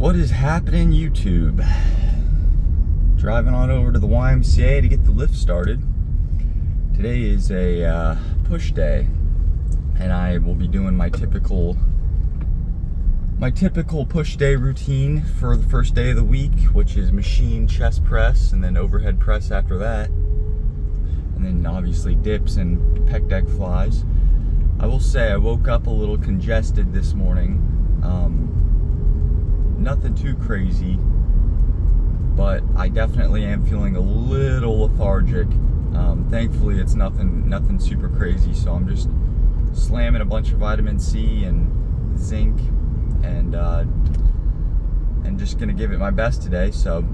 What is happening, YouTube? Driving on over to the YMCA to get the lift started. Today is a push day, and I will be doing my typical push day routine for the first day of the week, which is machine chest press and then overhead press after that, and then obviously dips and pec deck flies. I will say I woke up a little congested this morning. Nothing too crazy, but I definitely am feeling a little lethargic. Thankfully it's nothing super crazy, so I'm just slamming a bunch of vitamin C and zinc and just gonna give it my best today. So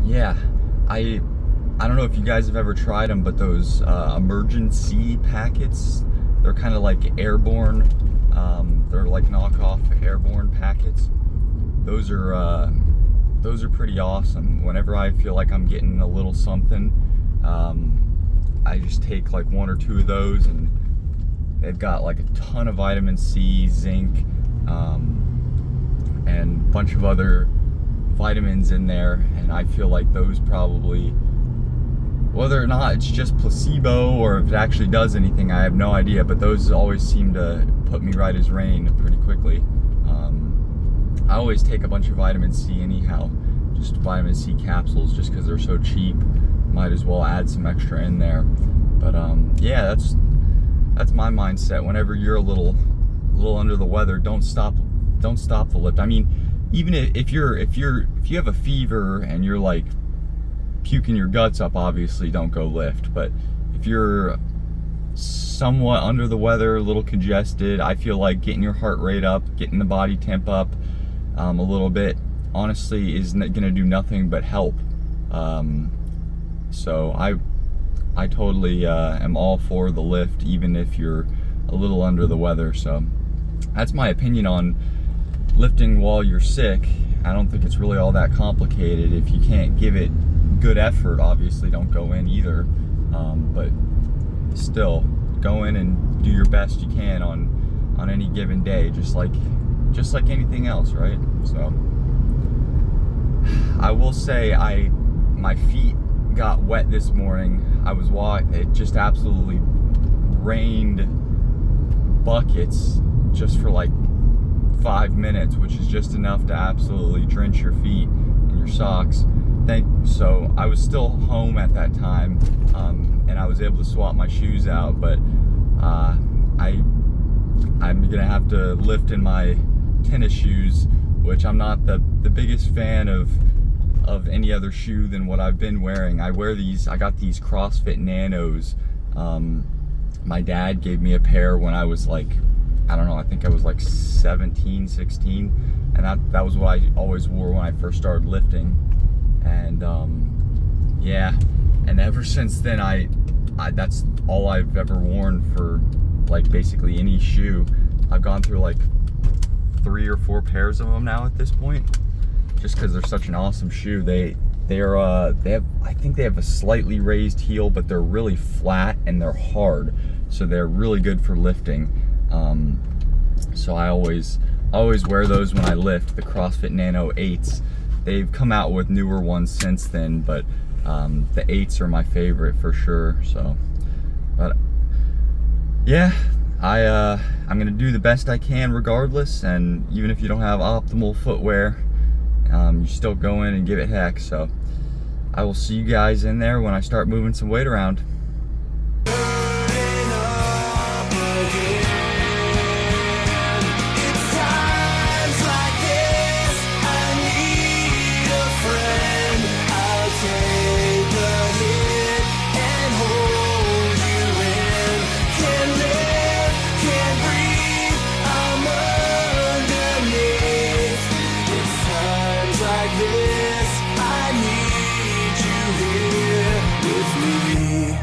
yeah, I don't know if you guys have ever tried them, but those Emergen-C packets, they're kind of like airborne. They're like knockoff airborne packets. Those are pretty awesome. Whenever I feel like I'm getting a little something, I just take like one or two of those, and they've got like a ton of vitamin C, zinc, and a bunch of other vitamins in there, and I feel like those probably, whether or not it's just placebo or if it actually does anything, I have no idea, but those always seem to put me right as rain pretty quickly. I always take a bunch of vitamin C anyhow, just vitamin C capsules, just because they're so cheap. Might as well add some extra in there. But yeah, that's my mindset. Whenever you're a little under the weather, don't stop the lift. I mean, even if you have a fever and you're like puking your guts up, obviously don't go lift. But if you're somewhat under the weather, a little congested, I feel like getting your heart rate up, getting the body temp up a little bit, honestly is gonna do nothing but help. So I totally am all for the lift, even if you're a little under the weather. So that's my opinion on lifting while you're sick. I don't think it's really all that complicated. If you can't give it good effort, obviously don't go in either. But still, go in and do your best you can on any given day, just like anything else, right? So I will say my feet got wet this morning. It just absolutely rained buckets just for like 5 minutes, which is just enough to absolutely drench your feet and your socks. So I was still home at that time, and I was able to swap my shoes out, but I'm gonna have to lift in my tennis shoes, which I'm not the biggest fan of any other shoe than what I've been wearing. I got these CrossFit Nanos. My dad gave me a pair when I was like, I don't know, I think I was like 17, 16, and that was what I always wore when I first started lifting. And yeah, and ever since then I that's all I've ever worn for like basically any shoe. I've gone through like 3 or 4 pairs of them now at this point, just because they're such an awesome shoe. I think they have a slightly raised heel, but they're really flat and they're hard, so they're really good for lifting. So I always wear those when I lift, the CrossFit Nano 8s. They've come out with newer ones since then, but the 8s are my favorite for sure. So, but yeah, I'm gonna do the best I can regardless, and even if you don't have optimal footwear, you still go in and give it heck. So I will see you guys in there when I start moving some weight around. This, I need you here with me.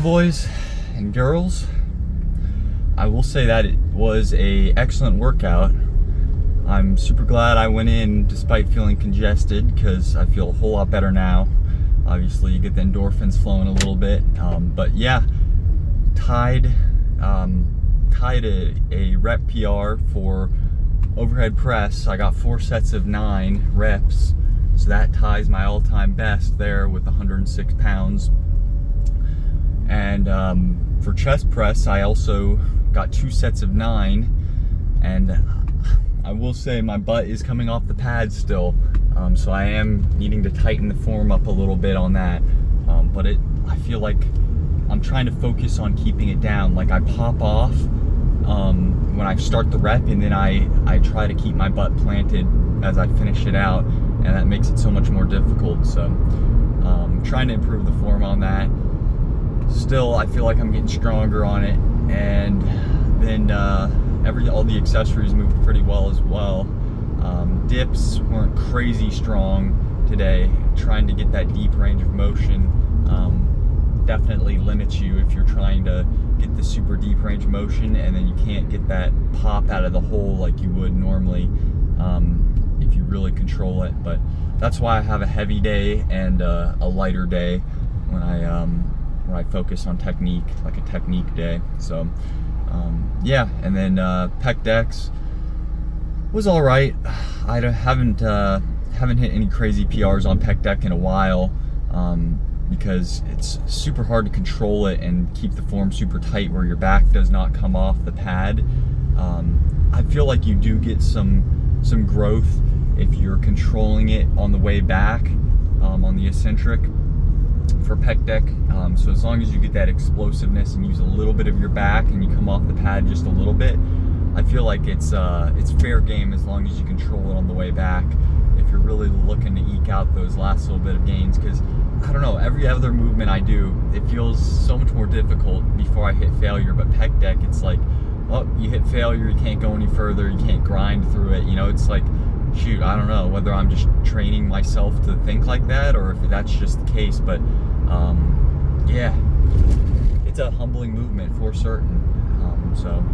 boys and girls, I will say that it was a excellent workout. I'm super glad I went in despite feeling congested, because I feel a whole lot better now. Obviously you get the endorphins flowing a little bit, but yeah, tied a rep PR for overhead press. I got 4 sets of 9 reps, so that ties my all-time best there with 106 pounds. And for chest press, I also got 2 sets of 9, and I will say my butt is coming off the pads still, so I am needing to tighten the form up a little bit on that, but I feel like I'm trying to focus on keeping it down. Like I pop off when I start the rep, and then I try to keep my butt planted as I finish it out, and that makes it so much more difficult. So trying to improve the form on that. Still, I feel like I'm getting stronger on it, and then all the accessories moved pretty well as well. Dips weren't crazy strong today. Trying to get that deep range of motion definitely limits you if you're trying to get the super deep range of motion, and then you can't get that pop out of the hole like you would normally if you really control it. But that's why I have a heavy day and a lighter day when I focus on technique, like a technique day. So yeah, and then pec decks was all right. I haven't hit any crazy PRs on pec deck in a while, because it's super hard to control it and keep the form super tight where your back does not come off the pad. I feel like you do get some growth if you're controlling it on the way back on the eccentric for pec deck. So as long as you get that explosiveness and use a little bit of your back and you come off the pad just a little bit, I feel like it's fair game as long as you control it on the way back, if you're really looking to eke out those last little bit of gains. Because I don't know, every other movement I do, it feels so much more difficult before I hit failure. But pec deck, it's like, oh, you hit failure, you can't go any further, you can't grind through it. You know, it's like, shoot, I don't know whether I'm just training myself to think like that or if that's just the case. But yeah, it's a humbling movement for certain.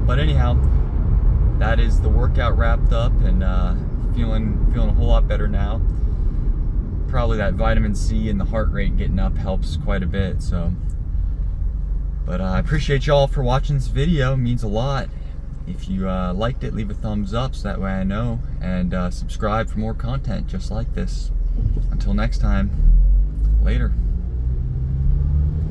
But anyhow, that is the workout wrapped up, and feeling a whole lot better now. Probably that vitamin C and the heart rate getting up helps quite a bit. So, but I appreciate y'all for watching this video. It means a lot. If you liked it, leave a thumbs up so that way I know, and subscribe for more content just like this. Until next time, later.